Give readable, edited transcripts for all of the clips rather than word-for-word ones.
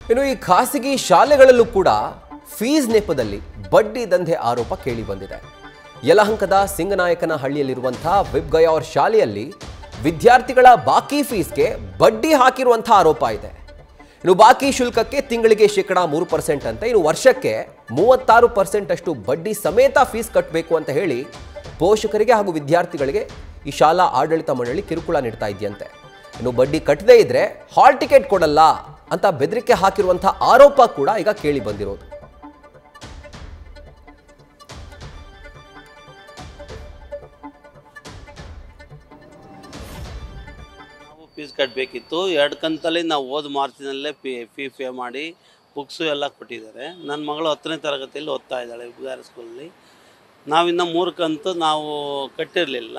ಇನ್ನು ಈ ಖಾಸಗಿ ಶಾಲೆಗಳಲ್ಲೂ ಕೂಡ ಫೀಸ್ ನೆಪದಲ್ಲಿ ಬಡ್ಡಿ ದಂಧೆ ಆರೋಪ ಕೇಳಿ ಬಂದಿದೆ. ಯಲಹಂಕದ ಸಿಂಗನಾಯಕನಹಳ್ಳಿಯಲ್ಲಿರುವಂತಹ ವಿಬ್ಗಯಾರ್ ಶಾಲೆಯಲ್ಲಿ ವಿದ್ಯಾರ್ಥಿಗಳ ಬಾಕಿ ಫೀಸ್ಗೆ ಬಡ್ಡಿ ಹಾಕಿರುವಂತಹ ಆರೋಪ ಇದೆ. ಇನ್ನು ಬಾಕಿ ಶುಲ್ಕಕ್ಕೆ ತಿಂಗಳಿಗೆ ಶೇಕಡಾ 3% ಅಂತ, ಇನ್ನು ವರ್ಷಕ್ಕೆ 36% ಅಷ್ಟು ಬಡ್ಡಿ ಸಮೇತ ಫೀಸ್ ಕಟ್ಟಬೇಕು ಅಂತ ಹೇಳಿ ಪೋಷಕರಿಗೆ ಹಾಗೂ ವಿದ್ಯಾರ್ಥಿಗಳಿಗೆ ಈ ಶಾಲಾ ಆಡಳಿತ ಮಂಡಳಿ ಕಿರುಕುಳ ನೀಡ್ತಾ ಇದೆಯಂತೆ. ಇನ್ನು ಬಡ್ಡಿ ಕಟ್ಟದೇ ಇದ್ರೆ ಹಾಲ್ ಟಿಕೆಟ್ ಕೊಡಲ್ಲ ಅಂತ ಬೆದರಿಕೆ ಹಾಕಿರುವಂತಹ ಆರೋಪ ಕೂಡ ಈಗ ಕೇಳಿ ಬಂದಿರೋದು. ಫೀಸ್ ಕಟ್ಟಬೇಕಿತ್ತು. 2 ಕಂತಲ್ಲಿ ನಾವು ಹೋದ ಮಾರ್ಚಿನಲ್ಲೇ ಫೀ ಪೇ ಮಾಡಿ ಬುಕ್ಸು ಎಲ್ಲ ಕೊಟ್ಟಿದ್ದಾರೆ. ನನ್ನ ಮಗಳು 10ನೇ ತರಗತಿಯಲ್ಲಿ ಓದ್ತಾ ಇದ್ದಾಳೆ ವಿಬ್ಗಯಾರ್ ಸ್ಕೂಲಲ್ಲಿ. ನಾವಿನ್ನು 3 ಕಂತು ನಾವು ಕಟ್ಟಿರಲಿಲ್ಲ.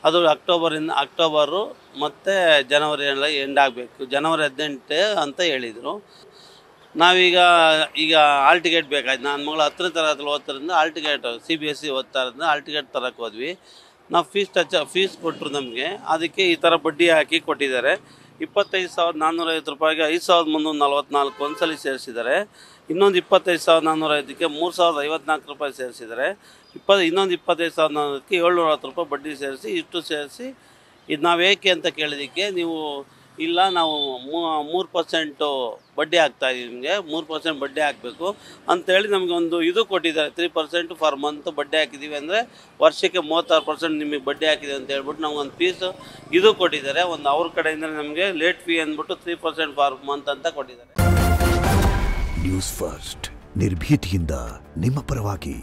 ಅದು ಅಕ್ಟೋಬರು ಮತ್ತು ಜನವರಿಯಲ್ಲಿ ಎಂಡ್ ಆಗಬೇಕು. ಜನವರಿ 18 ಅಂತ ಹೇಳಿದರು. ನಾವೀಗ ಹಾಲ್ ಟಿಕೆಟ್ ಬೇಕಾಯ್ತು. ನನ್ನ ಮಗಳು 10ನೇ ತರಗತಿಯಲ್ಲಿ ಓದ್ತಾರಿಂದ ಹಾಲ್ ಟಿಕೆಟ್ CBSE ಓದ್ತಾ ಇರೋದ್ರಿಂದ ಹಾಲ್ ಟಿಕೆಟ್ ತರಕ್ಕೆ ಹೋದ್ವಿ. ನಾವು ಫೀಸ್ ಕೊಟ್ಟರು ನಮಗೆ. ಅದಕ್ಕೆ ಈ ಥರ ಬಡ್ಡಿ ಹಾಕಿ ಕೊಟ್ಟಿದ್ದಾರೆ. 25,450 ರೂಪಾಯಿಗೆ 5,344 ಒಂದ್ಸಲಿ ಸೇರಿಸಿದ್ದಾರೆ. ಇನ್ನೊಂದು 25,450ಕ್ಕೆ 3,054 ರೂಪಾಯಿ ಸೇರಿಸಿದ್ದಾರೆ. ಇನ್ನೊಂದು 25,400ಕ್ಕೆ 710 ರೂಪಾಯಿ ಬಡ್ಡಿ ಸೇರಿಸಿ, ಇಷ್ಟು ಸೇರಿಸಿ ಇದು ನಾವು ಏಕೆ ಅಂತ ಕೇಳಿದ್ದಕ್ಕೆ ನೀವು ಇಲ್ಲ ನಾವು 3% ಬಡ್ಡಿ ಹಾಕ್ತಾಯಿದ್ದೀವಿ, ನಿಮಗೆ 3% ಬಡ್ಡಿ ಹಾಕಬೇಕು ಅಂತೇಳಿ ನಮಗೆ ಒಂದು ಇದು ಕೊಟ್ಟಿದ್ದಾರೆ. 3% ಫಾರ್ ಮಂತ್ ಬಡ್ಡಿ ಹಾಕಿದ್ದೀವಿ ಅಂದರೆ ವರ್ಷಕ್ಕೆ 36% ನಿಮಗೆ ಬಡ್ಡಿ ಹಾಕಿದ್ದೀವಿ ಅಂತ ಹೇಳ್ಬಿಟ್ಟು ನಮಗೊಂದು ಫೀಸು ಇದು ಕೊಟ್ಟಿದ್ದಾರೆ. ಒಂದು ಅವ್ರ ಕಡೆಯಿಂದ ನಮಗೆ ಲೇಟ್ ಫೀ ಅಂದ್ಬಿಟ್ಟು 3% ಫಾರ್ ಮಂತ್ ಅಂತ ಕೊಟ್ಟಿದ್ದಾರೆ. ನ್ಯೂಸ್ ಫಸ್ಟ್ ನಿರ್ಭೀತಿಯಿಂದ ನಿಮ್ಮ ಪರವಾಗಿ.